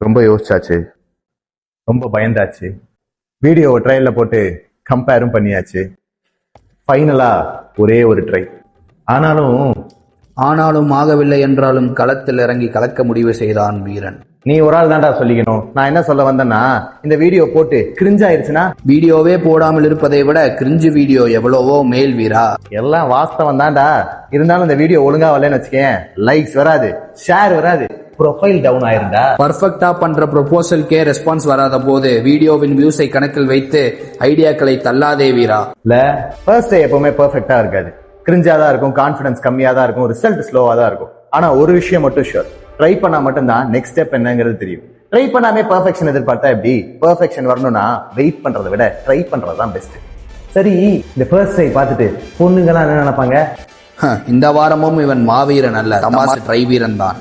ரொம்ப யோசிச்சாச்சு, ரொம்ப பயந்தாச்சு, வீடியோவை ட்ரையல்ல போட்டு கம்பேரும் பண்ணியாச்சு. ஃபைனலா ஒரே ஒரு ட்ரை. ஆனாலும் ஆகவில்லை என்றாலும் களத்தில் இறங்கி கலக்க முடிவு செய்தான் வீரன். நீ ஒரு ஆள் தான்டா சொல்லிக்கணும். நான் என்ன சொல்ல வந்தேன்னா, இந்த வீடியோ போட்டு கிரிஞ்ச் ஆயிருச்சுன்னா வீடியோவே போடாமல் இருப்பதை விட கிரிஞ்சு வீடியோ எவ்வளவோ மேல் வீரா. எல்லாம் வாஸ்தவம் தான்டா. இருந்தாலும் இந்த வீடியோ ஒழுங்கா வரலன்னு வச்சுக்கேன், லைக்ஸ் வராது, ஷேர் வராது, ப்ரொஃபைல் டவுன் ஆயிருந்தா. பர்ஃபெக்டா பண்ற ப்ரொபோசல்கே ரெஸ்பான்ஸ் வராத போது வீடியோவின் வியூஸை கணக்கில் வைத்து ஐடியாக்களை தள்ளாதே வீரா. இல்ல, ஃபர்ஸ்ட் டே எப்பவுமே பெர்ஃபெக்ட்டா இருக்காது. கிரிஞ்சா தான் இருக்கும், கான்ஃபிடன்ஸ் கம்மியா தான் இருக்கும், ரிசல்ட் ஸ்லோவா தான் இருக்கும். ஆனா ஒரு விஷயம் மட்டும் ஷூர், ட்ரை பண்ணா மட்டும்தான் நெக்ஸ்ட் ஸ்டெப் என்னங்கிறது தெரியும். ட்ரை பண்ணாமே பெர்ஃபெக்ஷன் எதிர்பார்த்தா எப்படி? பெர்ஃபெக்ஷன் வரணும்னா வெயிட் பண்றதை விட ட்ரை பண்றது தான் பெஸ்ட். சரி, இந்த ஃபர்ஸ்ட் ட்ரை பார்த்துட்டு பொண்ணுங்கலாம் என்ன நினைப்பாங்க? இந்த வாரமும் இவன் மாவீரன் அல்ல, தமாசு ட்ரை வீரன் தான்.